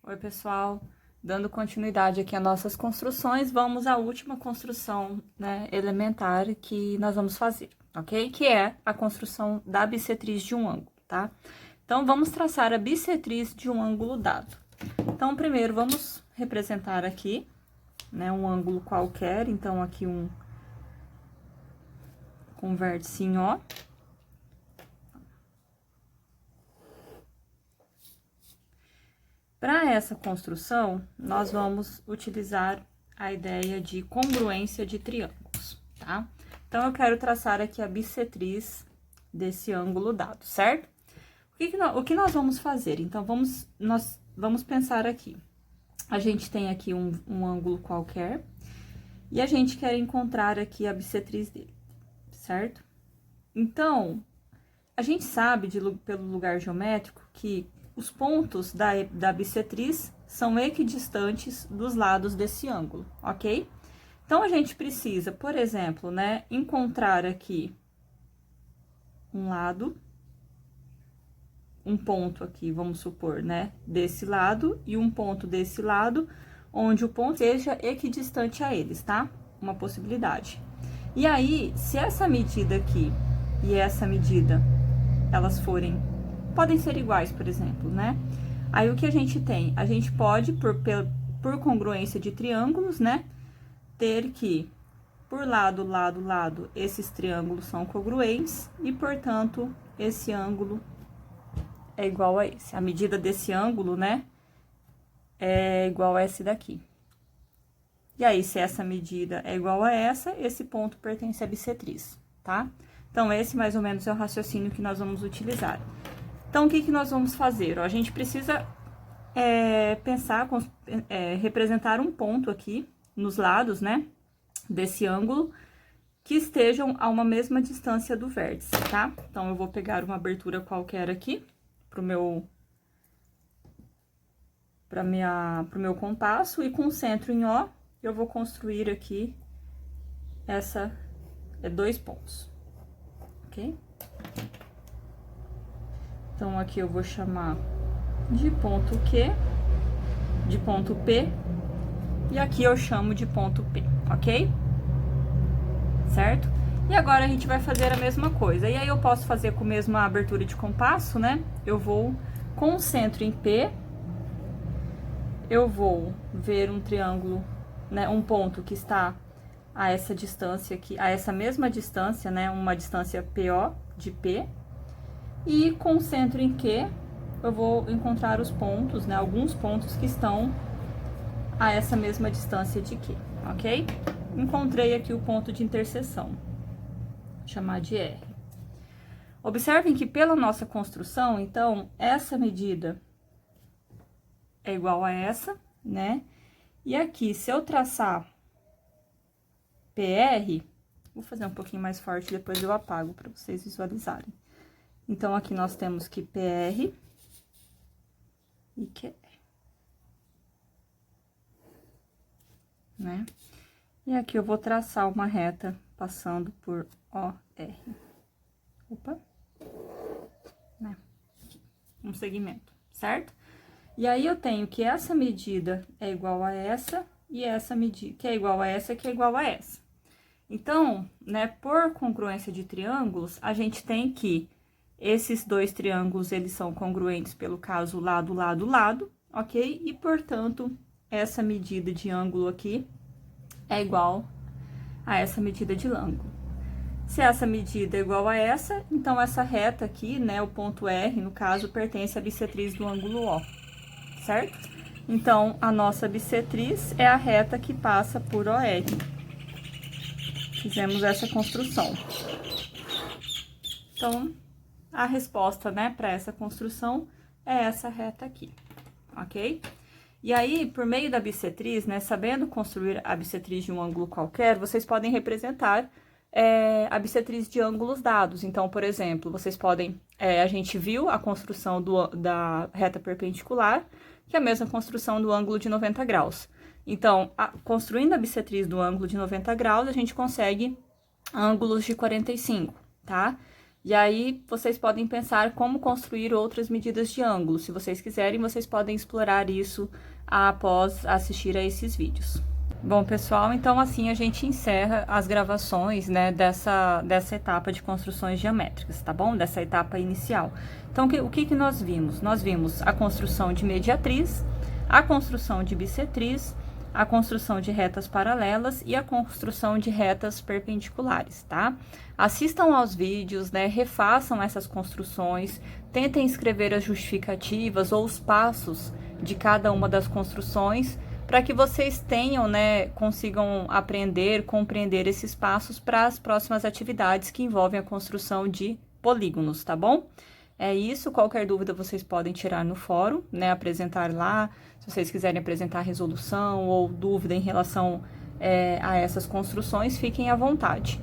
Oi, pessoal. Dando continuidade aqui às nossas construções, vamos à última construção, né, elementar que nós vamos fazer, ok? Que é a construção da bissetriz de um ângulo, tá? Então, vamos traçar a bissetriz de um ângulo dado. Então, primeiro, vamos representar aqui, né, um ângulo qualquer. Então, aqui com vértice em O. Para essa construção, nós vamos utilizar a ideia de congruência de triângulos, tá? Então, eu quero traçar aqui a bissetriz desse ângulo dado, certo? O que nós vamos fazer? Então, nós vamos pensar aqui. A gente tem aqui um ângulo qualquer e a gente quer encontrar aqui a bissetriz dele, certo? Então, a gente sabe, pelo lugar geométrico, que os pontos da bissetriz são equidistantes dos lados desse ângulo, ok? Então, a gente precisa, por exemplo, né, encontrar aqui um lado, um ponto aqui, vamos supor, né, desse lado, e um ponto desse lado, onde o ponto seja equidistante a eles, tá? Uma possibilidade. E aí, se essa medida aqui e essa medida, elas podem ser iguais, por exemplo, né? Aí, o que a gente tem? A gente pode, por congruência de triângulos, né, ter que, por lado, esses triângulos são congruentes e, portanto, esse ângulo é igual a esse. A medida desse ângulo, né, é igual a esse daqui. E aí, se essa medida é igual a essa, esse ponto pertence à bissetriz, tá? Então, esse mais ou menos é o raciocínio que nós vamos utilizar. Então, o que nós vamos fazer? Ó, a gente precisa representar um ponto aqui nos lados, né, desse ângulo, que estejam a uma mesma distância do vértice, tá? Então, eu vou pegar uma abertura qualquer aqui, pro meu compasso, e com o centro em O, eu vou construir aqui dois pontos, ok? Então, aqui eu vou chamar de ponto Q, de ponto P, e aqui eu chamo de ponto P, ok? Certo? E agora, a gente vai fazer a mesma coisa. E aí, eu posso fazer com a mesma abertura de compasso, né? Eu vou, com o centro em P, eu vou ver um triângulo, né? Um ponto que está a essa distância aqui, a essa mesma distância, né? Uma distância PO de P. E com o centro em Q, eu vou encontrar os pontos, né? Alguns pontos que estão a essa mesma distância de Q, ok? Encontrei aqui o ponto de interseção, vou chamar de R. Observem que pela nossa construção, então, essa medida é igual a essa, né? E aqui, se eu traçar PR, vou fazer um pouquinho mais forte, depois eu apago para vocês visualizarem. Então, aqui nós temos que PR e QR, né? E aqui eu vou traçar uma reta passando por OR. Opa! Né? Um segmento, certo? E aí, eu tenho que essa medida é igual a essa, e essa medida, que é igual a essa, que é igual a essa. Então, né, por congruência de triângulos, a gente tem que esses dois triângulos, eles são congruentes pelo caso lado, ok? E, portanto, essa medida de ângulo aqui é igual a essa medida de ângulo. Se essa medida é igual a essa, então essa reta aqui, né, o ponto R, no caso, pertence à bissetriz do ângulo O, certo? Então, a nossa bissetriz é a reta que passa por OR. Fizemos essa construção. Então, a resposta, né, para essa construção é essa reta aqui, ok? E aí, por meio da bissetriz, né, sabendo construir a bissetriz de um ângulo qualquer, vocês podem representar a bissetriz de ângulos dados. Então, por exemplo, vocês podem... a gente viu a construção da reta perpendicular, que é a mesma construção do ângulo de 90 graus. Então, construindo a bissetriz do ângulo de 90 graus, a gente consegue ângulos de 45, tá? E aí, vocês podem pensar como construir outras medidas de ângulo. Se vocês quiserem, vocês podem explorar isso após assistir a esses vídeos. Bom, pessoal, então assim a gente encerra as gravações, né, dessa etapa de construções geométricas, tá bom? Dessa etapa inicial. Então, o que nós vimos? Nós vimos a construção de mediatriz, a construção de bissetriz, a construção de retas paralelas e a construção de retas perpendiculares, tá? Assistam aos vídeos, né, refaçam essas construções, tentem escrever as justificativas ou os passos de cada uma das construções, para que vocês tenham, né, consigam aprender, compreender esses passos para as próximas atividades que envolvem a construção de polígonos, tá bom? É isso, qualquer dúvida vocês podem tirar no fórum, né, apresentar lá, se vocês quiserem apresentar resolução ou dúvida em relação a essas construções, fiquem à vontade.